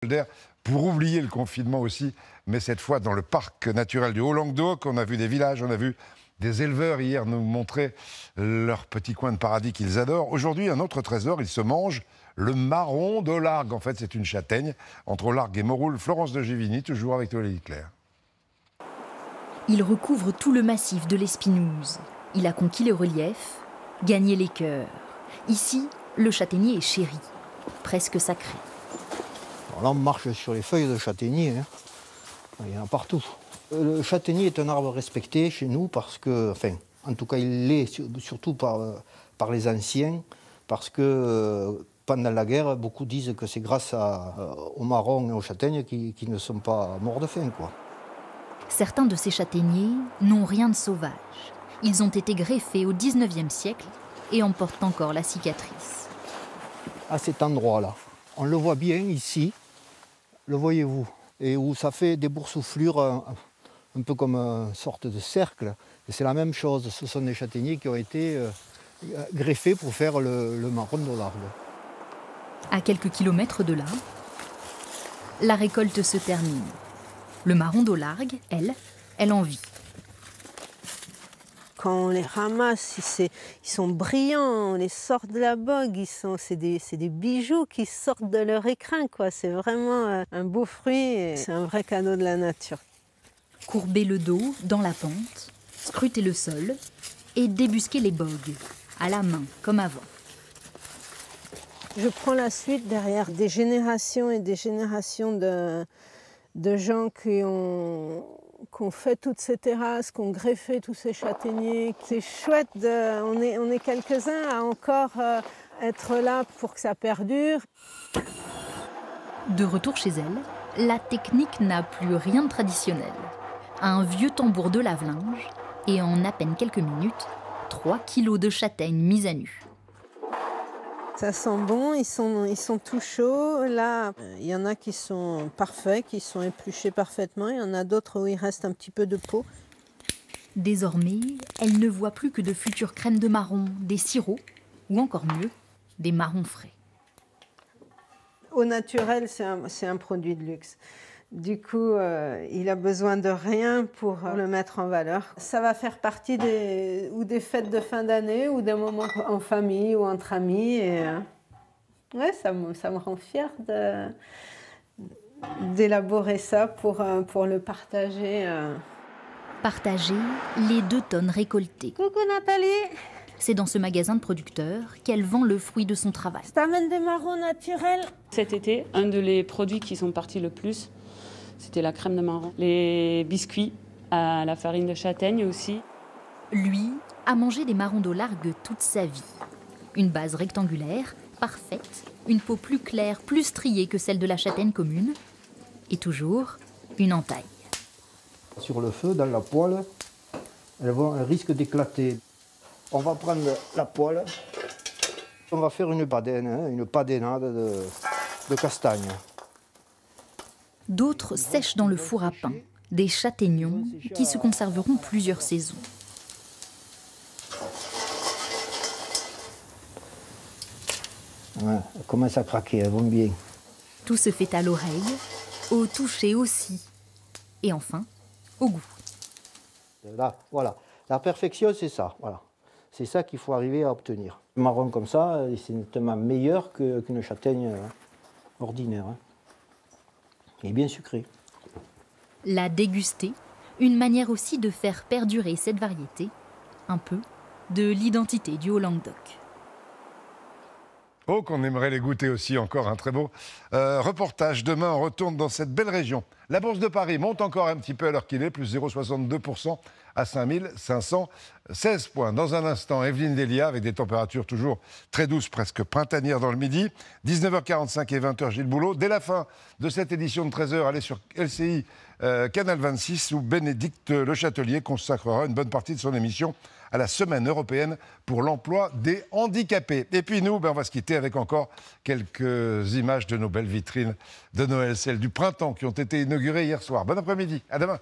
d'air pour oublier le confinement aussi, mais cette fois dans le parc naturel du Haut-Languedoc. On a vu des villages, on a vu des éleveurs hier nous montrer leur petit coin de paradis qu'ils adorent. Aujourd'hui, un autre trésor, ils se mangent le marron de Largue. En fait, c'est une châtaigne entre Largue et Moroule. Florence de Givigny, toujours avec Aurélie Claire. Il recouvre tout le massif de l'Espinouse. Il a conquis les reliefs, gagné les cœurs. Ici, le châtaignier est chéri, presque sacré. Alors là, on marche sur les feuilles de châtaignier. Hein. Il y en a partout. Le châtaignier est un arbre respecté chez nous parce que, enfin, en tout cas, il l'est surtout par les anciens, parce que pendant la guerre, beaucoup disent que c'est grâce aux marrons et aux châtaignes qui ne sont pas morts de faim, quoi. Certains de ces châtaigniers n'ont rien de sauvage. Ils ont été greffés au XIXe siècle et en portent encore la cicatrice. À cet endroit-là, on le voit bien ici, le voyez-vous, et où ça fait des boursouflures un peu comme une sorte de cercle. Et c'est la même chose, ce sont des châtaigniers qui ont été greffés pour faire le marron de Largue. À quelques kilomètres de là, la récolte se termine. Le marron d'eau Largue, elle en vit. Quand on les ramasse, ils sont brillants, on les sort de la bogue, c'est des bijoux qui sortent de leur écrin, quoi. C'est vraiment un beau fruit, c'est un vrai cadeau de la nature. Courber le dos dans la pente, scruter le sol et débusquer les bogues, à la main comme avant. Je prends la suite derrière des générations et des générations de gens qui ont fait toutes ces terrasses, qui ont greffé tous ces châtaigniers. C'est chouette, on est quelques-uns à encore être là pour que ça perdure. De retour chez elle, la technique n'a plus rien de traditionnel. Un vieux tambour de lave-linge et en à peine quelques minutes, 3 kilos de châtaignes mises à nu. Ça sent bon, ils sont tout chauds. Là, il y en a qui sont parfaits, qui sont épluchés parfaitement. Il y en a d'autres où il reste un petit peu de peau. Désormais, elle ne voit plus que de futures crèmes de marron, des sirops ou encore mieux, des marrons frais. Au naturel, c'est un produit de luxe. Du coup, il a besoin de rien pour le mettre en valeur. Ça va faire partie des fêtes de fin d'année ou d'un moment en famille ou entre amis. Et, ouais, ça me rend fière d'élaborer ça pour le partager. Partager les 2 tonnes récoltées. Coucou Nathalie! C'est dans ce magasin de producteurs qu'elle vend le fruit de son travail. Je t'amène des marrons naturels. Cet été, un des produits qui sont partis le plus, c'était la crème de marron. Les biscuits à la farine de châtaigne aussi. Lui a mangé des marrons d'eau Largue toute sa vie. Une base rectangulaire, parfaite, une peau plus claire, plus striée que celle de la châtaigne commune, et toujours une entaille. Sur le feu, dans la poêle, elles risquent d'éclater. On va prendre la poêle, on va faire une padénade de castagne. D'autres sèchent dans le four à pain, des châtaignons qui se conserveront plusieurs saisons. Ouais, elles commencent à craquer, elles vont bien. Tout se fait à l'oreille, au toucher aussi, et enfin, au goût. Là, voilà, la perfection, c'est ça, voilà. C'est ça qu'il faut arriver à obtenir. Un marron comme ça, c'est nettement meilleur qu'une châtaigne ordinaire. Hein. Et bien sucré. La déguster, une manière aussi de faire perdurer cette variété, un peu de l'identité du Haut-Languedoc. Oh, qu'on aimerait les goûter aussi, encore un très beau reportage. Demain, on retourne dans cette belle région. La Bourse de Paris monte encore un petit peu à l'heure qu'il est, plus 0,62% à 5516 points. Dans un instant, Evelyne Delia, avec des températures toujours très douces, presque printanières dans le midi. 19h45 et 20h, Gilles Boulot. Dès la fin de cette édition de 13h, allez sur LCI Canal 26, où Bénédicte Le Châtelier consacrera une bonne partie de son émission à la Semaine européenne pour l'emploi des handicapés. Et puis nous, on va se quitter avec encore quelques images de nos belles vitrines de Noël, celles du printemps qui ont été inaugurées hier soir. Bon après-midi, à demain.